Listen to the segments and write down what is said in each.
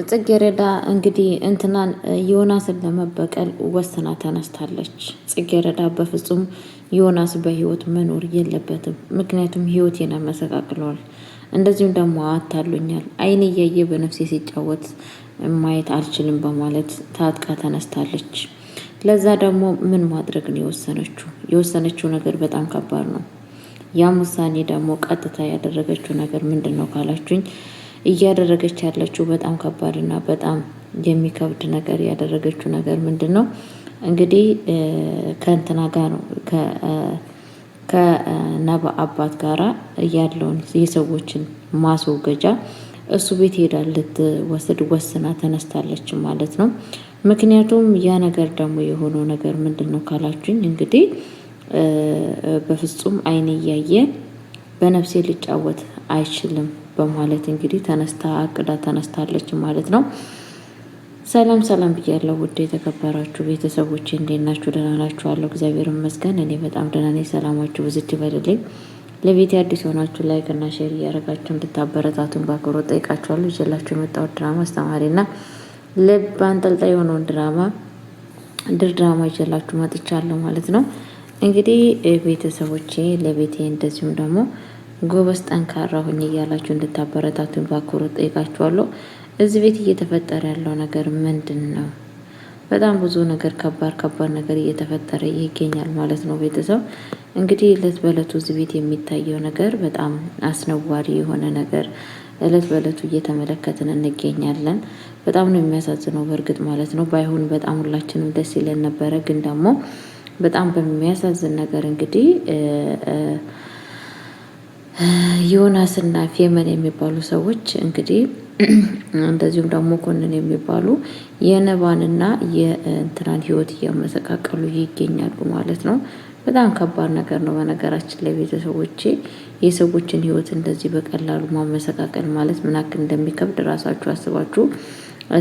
ጽጌረዳ እንግዲህ እንትናን ዮናስን ለመበቀል ወስና ተነስታለች። ጽጌረዳ በፍጹም ዮናስ በህይወት መኖር የለበትም፣ ምክንያቱም ህይወቴን አመሰቃቅለዋል፣ እንደዚሁም ደግሞ አታሉኛል፣ አይኔ እያየ በነፍሴ ሲጫወት ማየት አልችልም በማለት ታጥቃ ተነስታለች። ለዛ ደግሞ ምን ማድረግ ነው የወሰነችው ነገር በጣም ከባድ ነው። ያም ውሳኔ ደግሞ ቀጥታ ያደረገችው ነገር ምንድን ነው ካላችሁኝ እያደረገች ያለችው በጣም ከባድና በጣም የሚከብድ ነገር ያደረገችው ነገር ምንድን ነው? እንግዲህ ከእንትና ጋር ነው ከነባ አባት ጋራ ያለውን የሰዎችን ማስወገጃ እሱ ቤት ሄዳ ልትወስድ ወስና ተነስታለች ማለት ነው። ምክንያቱም ያ ነገር ደግሞ የሆነው ነገር ምንድን ነው ካላችሁኝ እንግዲህ በፍጹም አይኔ እያየ በነፍሴ ሊጫወት አይችልም በማለት እንግዲህ ተነስታ አቅዳ ተነስታለች ማለት ነው። ሰላም ሰላም ብያለሁ ውድ የተከበራችሁ ቤተሰቦቼ እንዴት ናችሁ? ደህና ናችኋለሁ? እግዚአብሔር ይመስገን እኔ በጣም ደህና ነኝ። ሰላማችሁ ብዙ ይበልልኝ። ለቤቴ አዲስ ሆናችሁ ላይክ እና ሼር እያደረጋችሁ እንድታበረታቱን በአክብሮት ጠይቃችኋለሁ። ይዤላችሁ የመጣሁት ድራማ አስተማሪና ልብ አንጠልጣይ የሆነውን ድራማ ይዤላችሁ መጥቻለሁ ማለት ነው። እንግዲህ ቤተሰቦቼ ለቤቴ እንደዚሁም ደግሞ ጎበዝ ጠንካራ ሁኝ እያላችሁ እንድታበረታቱን በአክብሮት ጠይቃችኋለሁ። እዚህ ቤት እየተፈጠረ ያለው ነገር ምንድን ነው? በጣም ብዙ ነገር ከባድ ነገር እየተፈጠረ ይገኛል ማለት ነው። ቤተሰብ እንግዲህ እለት በእለቱ እዚህ ቤት የሚታየው ነገር በጣም አስነዋሪ የሆነ ነገር እለት በእለቱ እየተመለከትን እንገኛለን። በጣም ነው የሚያሳዝነው በእርግጥ ማለት ነው። ባይሆን በጣም ሁላችንም ደስ ይለን ነበረ። ግን ደግሞ በጣም በሚያሳዝን ነገር እንግዲህ ዮናስና ፌመን የሚባሉ ሰዎች እንግዲህ እንደዚሁም ደግሞ ኮንን የሚባሉ የነባንና የእንትናን ህይወት እያመሰቃቀሉ ይገኛሉ ማለት ነው። በጣም ከባድ ነገር ነው። በነገራችን ላይ ቤተሰቦቼ የሰዎችን ህይወት እንደዚህ በቀላሉ ማመሰቃቀል ማለት ምን ያክል እንደሚከብድ ራሳችሁ አስባችሁ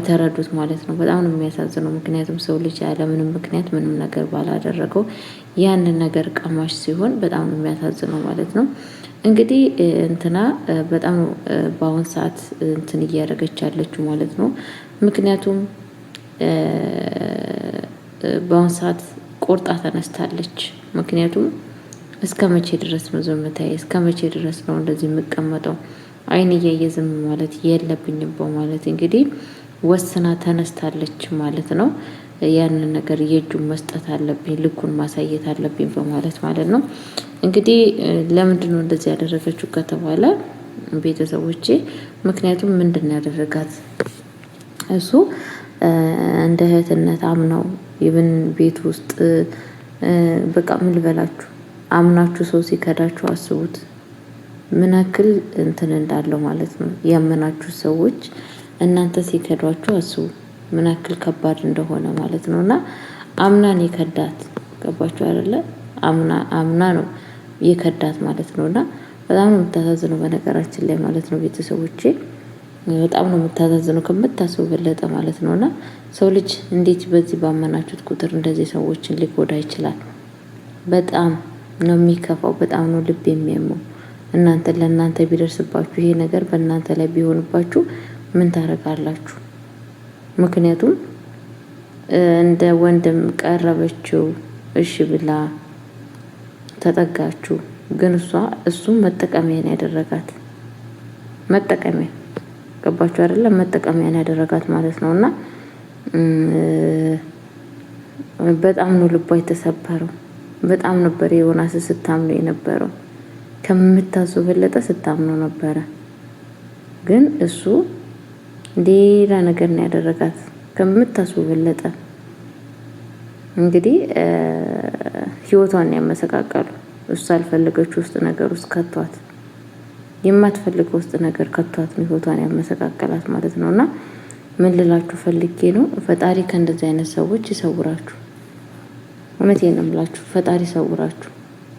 ተረዱት ማለት ነው። በጣም ነው የሚያሳዝነው። ምክንያቱም ሰው ልጅ ያለምንም ምክንያት ምንም ነገር ባላደረገው ያንን ነገር ቀማሽ ሲሆን በጣም ነው የሚያሳዝነው ማለት ነው። እንግዲህ እንትና በጣም በአሁን ሰዓት እንትን እያደረገች ያለችው ማለት ነው። ምክንያቱም በአሁን ሰዓት ቆርጣ ተነስታለች። ምክንያቱም እስከ መቼ ድረስ ነው ዝምታዬ? እስከ መቼ ድረስ ነው እንደዚህ የምቀመጠው? አይን እያየ ዝም ማለት የለብኝም በማለት እንግዲህ ወስና ተነስታለች ማለት ነው። ያንን ነገር የእጁን መስጠት አለብኝ፣ ልኩን ማሳየት አለብኝ በማለት ማለት ነው። እንግዲህ ለምንድን ነው እንደዚህ ያደረገችው ከተባለ ቤተሰቦቼ ምክንያቱም ምንድን ነው ያደረጋት እሱ እንደ እህትነት አምነው ይብን ቤት ውስጥ በቃ ምን ልበላችሁ አምናችሁ ሰው ሲከዳችሁ አስቡት ምን ያክል እንትን እንዳለው ማለት ነው። ያመናችሁ ሰዎች እናንተ ሲከዷችሁ አስቡ ምን ያክል ከባድ እንደሆነ ማለት ነው። እና አምናን የከዳት ገባችሁ አይደለ? አምና ነው የከዳት ማለት ነው። እና በጣም ነው የምታሳዝነው በነገራችን ላይ ማለት ነው። ቤተሰቦቼ በጣም ነው የምታሳዝነው ከምታስቡ በለጠ ማለት ነው። እና ሰው ልጅ እንዴት በዚህ ባመናችሁት ቁጥር እንደዚህ ሰዎችን ሊጎዳ ይችላል? በጣም ነው የሚከፋው። በጣም ነው ልብ የሚያመው። ለእናንተ ቢደርስባችሁ ይሄ ነገር በእናንተ ላይ ቢሆንባችሁ ምን ታደርጋላችሁ? ምክንያቱም እንደ ወንድም ቀረበችው፣ እሺ ብላ ተጠጋችሁ። ግን እሱም መጠቀሚያን ያደረጋት መጠቀሚያ ገባችሁ አይደለም? መጠቀሚያን ያደረጋት ማለት ነው። እና በጣም ነው ልቧ የተሰበረው። በጣም ነበር ዮናስ ስታምነው የነበረው ከምታሱ በለጠ ስታምነው ነበረ። ግን እሱ ሌላ ነገር ነው ያደረጋት ከምታሱ በለጠ። እንግዲህ ህይወቷን ያመሰቃቀሉ እሱ አልፈለገችው ውስጥ ነገር ውስጥ ከቷት የማትፈልገው ውስጥ ነገር ከቷት ነው ህይወቷን ያመሰቃቀላት ማለት ነው። እና ምን ልላችሁ ፈልጌ ነው ፈጣሪ ከእንደዚህ አይነት ሰዎች ይሰውራችሁ። እውነቴን ነው የምላችሁ ፈጣሪ ይሰውራችሁ።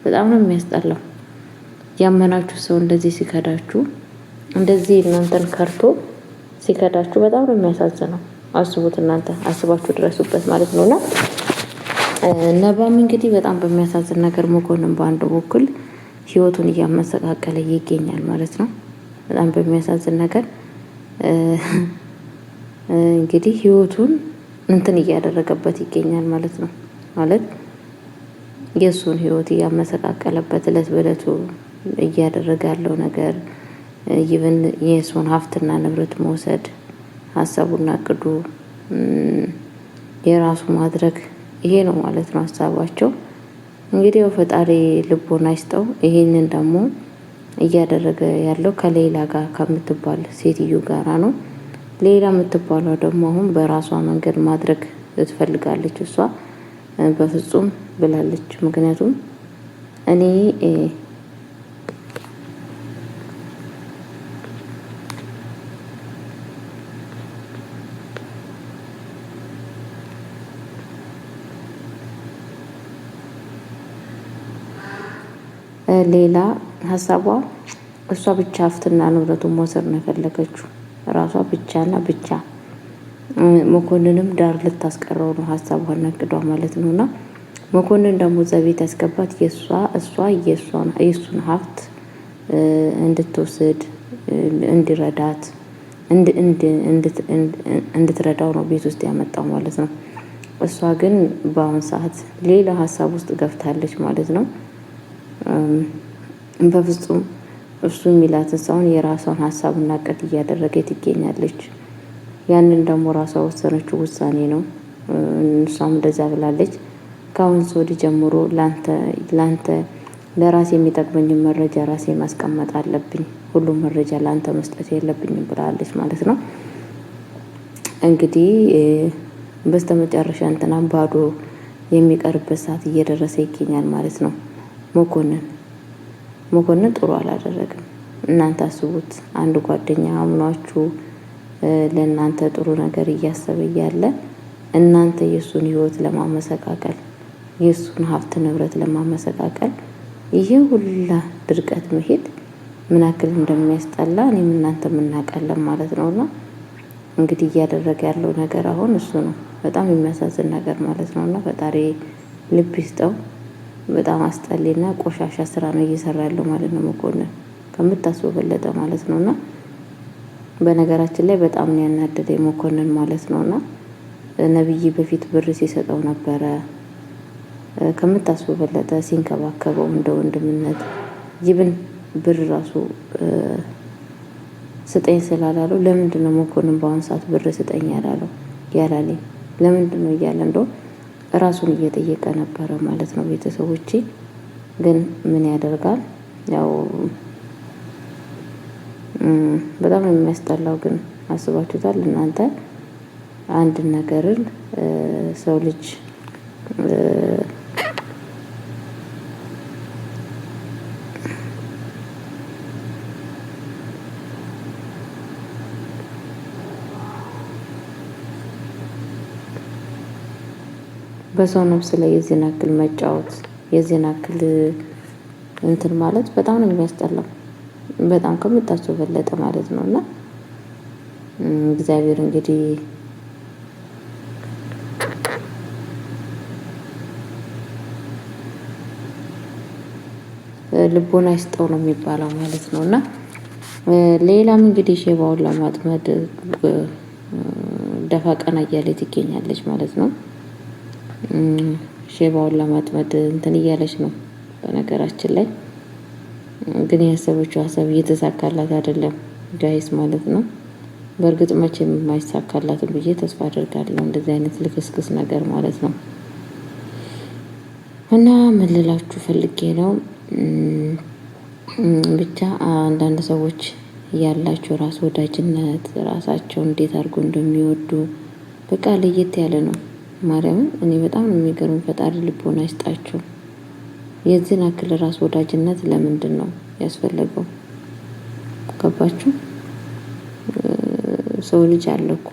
በጣም ነው የሚያስጠላው። ያመናችሁ ሰው እንደዚህ ሲከዳችሁ፣ እንደዚህ እናንተን ከርቶ ሲከዳችሁ በጣም ነው የሚያሳዝነው። አስቡት እናንተ አስባችሁ ድረሱበት ማለት ነውና ነባም እንግዲህ በጣም በሚያሳዝን ነገር መኮንን በአንድ በኩል ህይወቱን እያመሰቃቀለ ይገኛል ማለት ነው። በጣም በሚያሳዝን ነገር እንግዲህ ህይወቱን እንትን እያደረገበት ይገኛል ማለት ነው። ማለት የእሱን ህይወት እያመሰቃቀለበት እለት በእለቱ እያደረገ ያለው ነገር ይብን የእሱን ሀብትና ንብረት መውሰድ ሀሳቡና እቅዱ የራሱ ማድረግ ይሄ ነው ማለት ነው ሀሳባቸው። እንግዲህ ፈጣሪ ልቦና ይስጠው። ይሄንን ደግሞ እያደረገ ያለው ከሌላ ጋር ከምትባል ሴትዮ ጋራ ነው። ሌላ የምትባለው ደግሞ አሁን በራሷ መንገድ ማድረግ ትፈልጋለች። እሷ በፍጹም ብላለች። ምክንያቱም እኔ ሌላ ሀሳቧ እሷ ብቻ ሀብትና ንብረቱን መውሰድ ነው የፈለገችው። ራሷ ብቻና ብቻ መኮንንም ዳር ልታስቀረው ነው ሀሳቧና እቅዷ ማለት ነው። እና መኮንን ደግሞ እዛ ቤት ያስገባት እሷ የእሱን ሀብት እንድትወስድ እንዲረዳት እንድትረዳው ነው ቤት ውስጥ ያመጣው ማለት ነው። እሷ ግን በአሁን ሰዓት ሌላ ሀሳብ ውስጥ ገብታለች ማለት ነው። በፍጹም እሱ የሚላትን ሳይሆን የራሷን ሀሳብና እቅድ እያደረገች ትገኛለች። ያንን ደግሞ ራሷ ወሰነችው ውሳኔ ነው። እሷም እንደዛ ብላለች። ከአሁን ወዲህ ጀምሮ ላንተ ለራሴ የሚጠቅመኝን መረጃ ራሴ ማስቀመጥ አለብኝ፣ ሁሉም መረጃ ላንተ መስጠት የለብኝም ብላለች ማለት ነው። እንግዲህ በስተመጨረሻ እንትናም ባዶ የሚቀርበት ሰዓት እየደረሰ ይገኛል ማለት ነው። መኮንን ጥሩ አላደረግም። እናንተ አስቡት፣ አንድ ጓደኛ አምኗችሁ ለእናንተ ጥሩ ነገር እያሰበ እያለ እናንተ የእሱን ህይወት ለማመሰቃቀል የእሱን ሀብት ንብረት ለማመሰቃቀል ይሄ ሁላ ድርቀት መሄድ ምን ያክል እንደሚያስጠላ እኔም እናንተ እናውቃለን ማለት ነውና እንግዲህ እያደረገ ያለው ነገር አሁን እሱ ነው። በጣም የሚያሳዝን ነገር ማለት ነውና ፈጣሪ ልብ ይስጠው። በጣም አስጠሊና ቆሻሻ ስራ ነው እየሰራ ያለው ማለት ነው መኮንን ከምታስበው በለጠ ማለት ነውና በነገራችን ላይ በጣም ነው ያናደደኝ መኮንን ማለት ነውና ነብይ በፊት ብር ሲሰጠው ነበረ ከምታስበው በለጠ ሲንከባከበው እንደ ወንድምነት ይብን ብር ራሱ ስጠኝ ስላላለው ለምንድነው መኮንን በአሁን ሰዓት ብር ስጠኝ ያላለኝ ለምንድነው እያለ እንደው ራሱን እየጠየቀ ነበረ ማለት ነው። ቤተሰቦቼ ግን ምን ያደርጋል ያው በጣም ነው የሚያስጠላው። ግን አስባችሁታል እናንተ አንድ ነገርን ሰው ልጅ በሰው ነፍስ ላይ የዚህን ያክል መጫወት የዚህን ያክል እንትን ማለት በጣም ነው የሚያስጠላው። በጣም ከምታስበው በለጠ ማለት ነው። እና እግዚአብሔር እንግዲህ ልቦና ይስጠው ነው የሚባለው ማለት ነው። እና ሌላም እንግዲህ ሼባውን ለማጥመድ ደፋ ቀና እያለች ትገኛለች ማለት ነው። ሼባውን ለማጥመድ እንትን እያለች ነው። በነገራችን ላይ ግን ያሰበችው ሀሳብ እየተሳካላት አይደለም ጋይስ ማለት ነው። በእርግጥ መቼም የማይሳካላትም ብዬ ተስፋ አደርጋለሁ እንደዚህ አይነት ልክስክስ ነገር ማለት ነው። እና ምን ልላችሁ ፈልጌ ነው ብቻ አንዳንድ ሰዎች ያላቸው ራስ ወዳጅነት ራሳቸውን እንዴት አድርጎ እንደሚወዱ በቃ ለየት ያለ ነው። ማርያምን እኔ በጣም ነው የሚገርም። ፈጣሪ ልቦና ይስጣቸው። የዚህን ያክል ራስ ወዳጅነት ለምንድን ነው ያስፈለገው? ገባችሁ? ሰው ልጅ አለ እኮ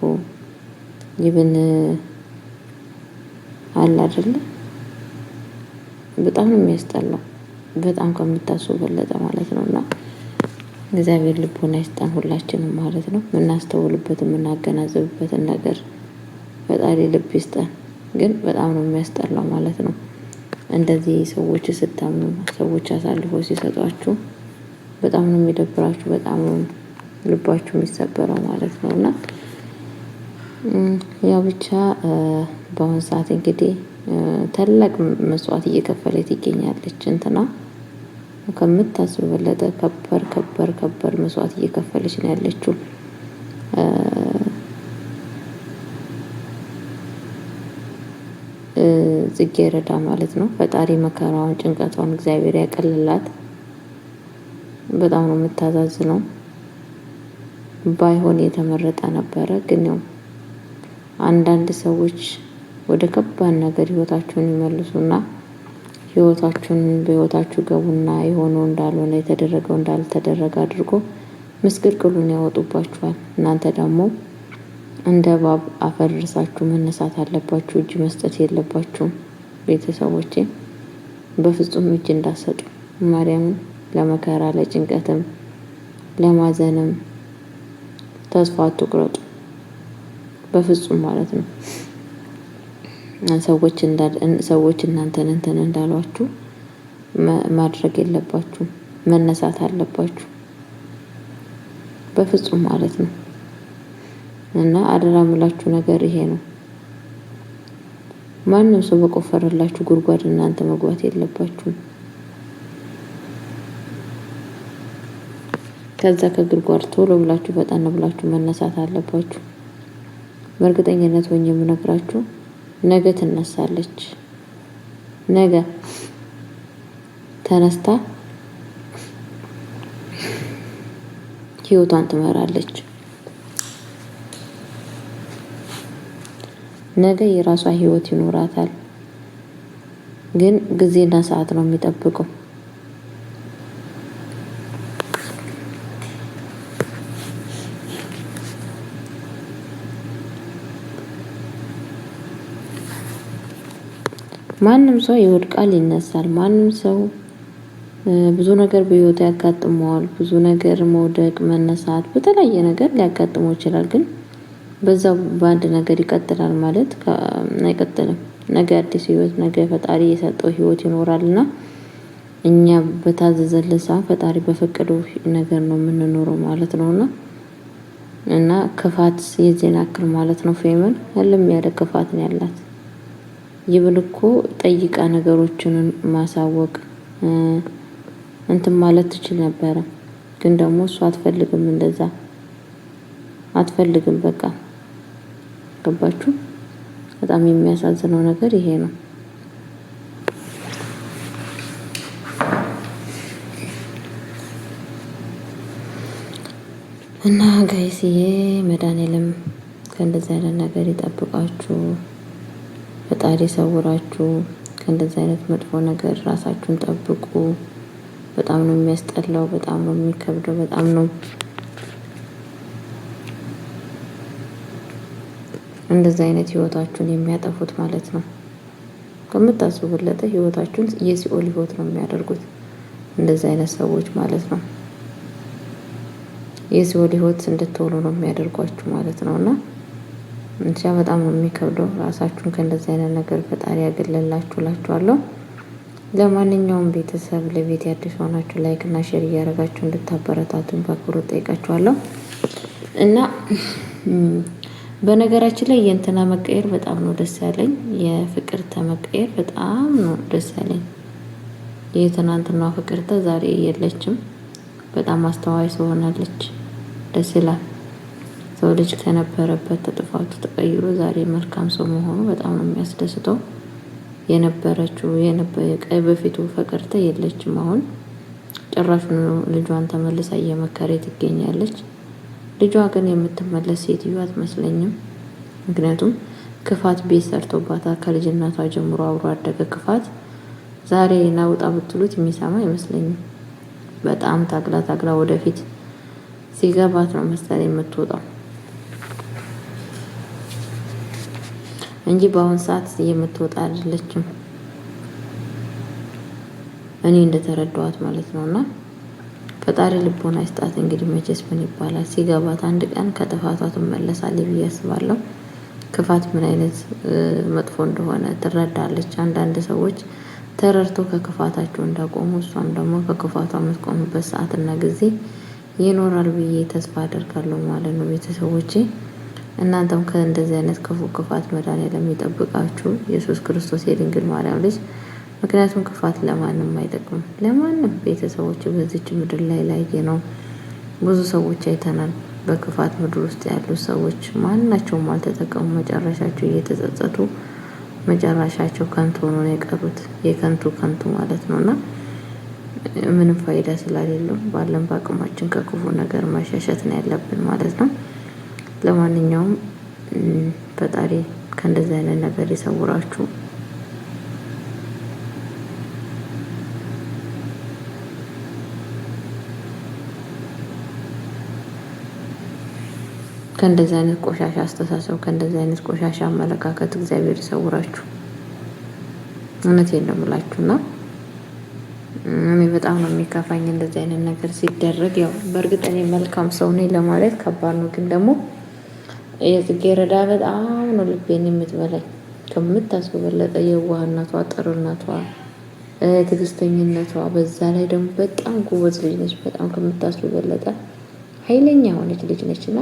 ይብን አለ አይደለ? በጣም ነው የሚያስጠላው። በጣም ከምታስቡ በለጠ ማለት ነውና እግዚአብሔር ልቦና ይስጠን ሁላችንም ማለት ነው። የምናስተውልበት የምናገናዘብበትን ነገር ፈጣሪ ልብ ይስጠን። ግን በጣም ነው የሚያስጠላው ማለት ነው። እንደዚህ ሰዎች ስታምኑ ሰዎች አሳልፈው ሲሰጧችሁ በጣም ነው የሚደብራችሁ። በጣም ነው ልባችሁ የሚሰበረው ማለት ነውና ያው ብቻ በአሁን ሰዓት እንግዲህ ታላቅ መስዋዕት እየከፈለች ትገኛለች። እንትና ከምታስብ በለጠ ከባድ መስዋዕት እየከፈለች ነው ያለችው። ጽጌረዳ ማለት ነው። ፈጣሪ መከራውን ጭንቀቷን እግዚአብሔር ያቀልላት። በጣም ነው የምታዛዝነው። ባይሆን የተመረጠ ነበረ። ግን ያው አንዳንድ ሰዎች ወደ ከባድ ነገር ህይወታችሁን ይመልሱና በህይወታችሁ ገቡና የሆነው እንዳልሆነ የተደረገው እንዳልተደረገ አድርጎ ምስቅልቅሉን ያወጡባችኋል። እናንተ ደግሞ እንደ እባብ አፈርሳችሁ መነሳት አለባችሁ። እጅ መስጠት የለባችሁም። ቤተሰቦቼ በፍጹም እጅ እንዳሰጡ ማርያምን። ለመከራ ለጭንቀትም ለማዘንም ተስፋ አትቁረጡ በፍጹም ማለት ነው። ሰዎች እናንተን እንትን እንዳሏችሁ ማድረግ የለባችሁም። መነሳት አለባችሁ በፍጹም ማለት ነው። እና አደራ የምላችሁ ነገር ይሄ ነው። ማንም ሰው በቆፈረላችሁ ጉድጓድ እናንተ መግባት የለባችሁም። ከዛ ከጉድጓድ ቶሎ ብላችሁ ፈጠን ብላችሁ መነሳት አለባችሁ። በእርግጠኝነት ሆኜ የምነግራችሁ ነገ ትነሳለች። ነገ ተነስታ ህይወቷን ትመራለች። ነገ የራሷ ህይወት ይኖራታል። ግን ጊዜና ሰዓት ነው የሚጠብቀው። ማንም ሰው ይወድቃል፣ ይነሳል። ማንም ሰው ብዙ ነገር በህይወቱ ያጋጥመዋል። ብዙ ነገር መውደቅ፣ መነሳት፣ በተለያየ ነገር ሊያጋጥመው ይችላል። ግን በዛው በአንድ ነገር ይቀጥላል ማለት አይቀጥልም። ነገ አዲስ ህይወት፣ ነገ ፈጣሪ የሰጠው ህይወት ይኖራልና እኛ በታዘዘልን ሰዓት ፈጣሪ በፈቀደው ነገር ነው የምንኖረው ማለት ነውና እና ክፋት የዜና ያክል ማለት ነው። ፌመን ህልም ያለ ክፋት ነው ያላት። ይብል እኮ ጠይቃ ነገሮችን ማሳወቅ እንትን ማለት ትችል ነበረ። ግን ደግሞ እሱ አትፈልግም፣ እንደዛ አትፈልግም። በቃ ገባችሁ? በጣም የሚያሳዝነው ነገር ይሄ ነው። እና ጋይስዬ መድኃኒዓለም ከእንደዚህ አይነት ነገር ይጠብቃችሁ። ፈጣሪ ሰውራችሁ። ከእንደዚህ አይነት መጥፎ ነገር ራሳችሁን ጠብቁ። በጣም ነው የሚያስጠላው። በጣም ነው የሚከብደው። በጣም ነው እንደዚህ አይነት ህይወታችሁን የሚያጠፉት ማለት ነው። ከምታስቡለት ህይወታችሁን የሲኦል ህይወት ነው የሚያደርጉት እንደዚህ አይነት ሰዎች ማለት ነው። የሲኦል ህይወት እንድትሆኑ ነው የሚያደርጓችሁ ማለት ነውና እንቻ በጣም ነው የሚከብደው። ራሳችሁን ከእንደዚህ አይነት ነገር ፈጣሪ ያገለላችሁ እላችኋለሁ። ለማንኛውም ቤተሰብ ለቤት አዲስ ሆናችሁ ላይክ እና ሼር እያደረጋችሁ እንድታበረታቱን በአክብሮት ጠይቃችኋለሁ። እና በነገራችን ላይ የእንትና መቀየር በጣም ነው ደስ ያለኝ። የፍቅርተ መቀየር በጣም ነው ደስ ያለኝ። የትናንትና ፍቅርተ ዛሬ የለችም። በጣም አስተዋይ ሰው ሆናለች። ደስ ይላል። ሰው ልጅ ከነበረበት ጥፋቱ ተቀይሮ ዛሬ መልካም ሰው መሆኑ በጣም ነው የሚያስደስተው። የነበረችው በፊቱ ፍቅርተ የለችም። አሁን ጭራሹን ልጇን ተመልሳ እየመከረች ትገኛለች። ልጇ ግን የምትመለስ ሴትዮ አትመስለኝም። ምክንያቱም ክፋት ቤት ሰርቶባታል። ከልጅነቷ ጀምሮ አብሮ አደገ ክፋት። ዛሬ ናውጣ ብትሉት የሚሰማ አይመስለኝም። በጣም ታግላ ወደፊት ሲገባት ነው መሰለኝ የምትወጣው እንጂ በአሁን ሰዓት የምትወጣ አይደለችም። እኔ እንደተረዳኋት ማለት ነውና ፈጣሪ ልቦና ይስጣት። እንግዲህ መቼስ ምን ይባላል፣ ሲገባት አንድ ቀን ከጥፋቷ ትመለሳለች ብዬ አስባለሁ። ክፋት ምን አይነት መጥፎ እንደሆነ ትረዳለች። አንዳንድ ሰዎች ተረድተው ከክፋታቸው እንዳቆሙ እሷም ደግሞ ከክፋቷ የምትቆምበት ሰዓትና ጊዜ ይኖራል ብዬ ተስፋ አደርጋለሁ ማለት ነው። ቤተሰቦቼ እናንተም ከእንደዚህ አይነት ክፉ ክፋት መድኃኒዓለም ይጠብቃችሁ ኢየሱስ ክርስቶስ የድንግል ማርያም ልጅ። ምክንያቱም ክፋት ለማንም አይጠቅምም። ለማንም ቤተሰቦች በዚች ምድር ላይ ላየ ነው ብዙ ሰዎች አይተናል። በክፋት ምድር ውስጥ ያሉ ሰዎች ማናቸውም አልተጠቀሙ። መጨረሻቸው እየተጸጸቱ መጨረሻቸው ከንቱ ሆኖ ነው የቀሩት። የከንቱ ከንቱ ማለት ነው እና ምንም ፋይዳ ስላሌለው ባለን በአቅማችን ከክፉ ነገር መሸሸት ነው ያለብን ማለት ነው። ለማንኛውም ፈጣሪ ከእንደዚህ አይነት ነገር ይሰውራችሁ። ከእንደዚህ አይነት ቆሻሻ አስተሳሰብ ከእንደዚህ አይነት ቆሻሻ አመለካከት እግዚአብሔር ይሰውራችሁ። እውነቴን ነው የምላችሁና እኔ በጣም ነው የሚከፋኝ እንደዚህ አይነት ነገር ሲደረግ። ያው በእርግጥ እኔ መልካም ሰው ነኝ ለማለት ከባድ ነው፣ ግን ደግሞ የጽጌረዳ በጣም ነው ልቤን የምትበላኝ ከምታስበው በለጠ። የዋህነቷ፣ ጥሩነቷ፣ ትዕግስተኝነቷ በዛ ላይ ደግሞ በጣም ጎበዝ ልጅ ነች። በጣም ከምታስበው በለጠ ኃይለኛ የሆነች ልጅ ነችና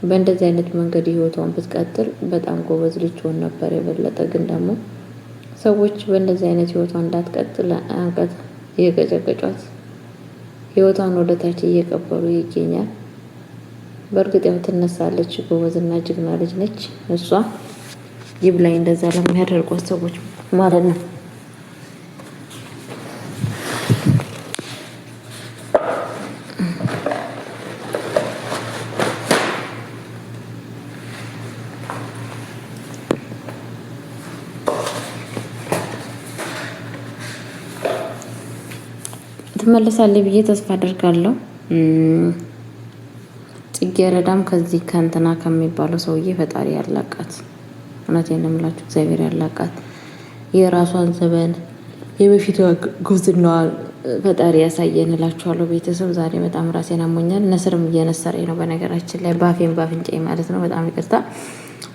በእንደዚህ አይነት መንገድ ህይወቷን ብትቀጥል በጣም ጎበዝ ልጅ ሆን ነበር የበለጠ። ግን ደግሞ ሰዎች በእንደዚህ አይነት ህይወቷን እንዳትቀጥል አንቀት እየቀጨቀጯት ህይወቷን ወደ ታች እየቀበሩ ይገኛል። በእርግጥ ያው ትነሳለች፣ ጎበዝና ጀግና ልጅ ነች እሷ። ይብላኝ እንደዛ ለሚያደርጓት ሰዎች ማለት ነው። ትመለሳለች ብዬ ተስፋ አደርጋለሁ። ጽጌረዳም ከዚህ ከእንትና ከሚባለው ሰውዬ ፈጣሪ ያላቃት። እውነቴን ነው የምላችሁ እግዚአብሔር ያላቃት። የራሷን ዘመን የበፊቷ ጉብዝናዋን ፈጣሪ ያሳየን እላችኋለሁ። ቤተሰብ ዛሬ በጣም ራሴን አሞኛል። ነስርም እየነሰረኝ ነው በነገራችን ላይ ባፌን ባፍንጫዬ ማለት ነው። በጣም ይቅርታ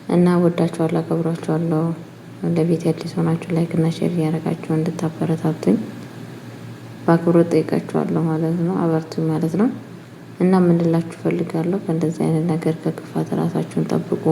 እና ወዳችኋለሁ፣ አከብራችኋለሁ። ለቤት አዲስ ሆናችሁ ላይክ እና ሼር እያደረጋችሁ እንድታበረታቱኝ በአክብሮት ጠይቃችኋለሁ ማለት ነው። አበርቱኝ ማለት ነው። እና ምን ልላችሁ ፈልጋለሁ፣ ከእንደዚህ አይነት ነገር ከክፋት ራሳችሁን ጠብቁ።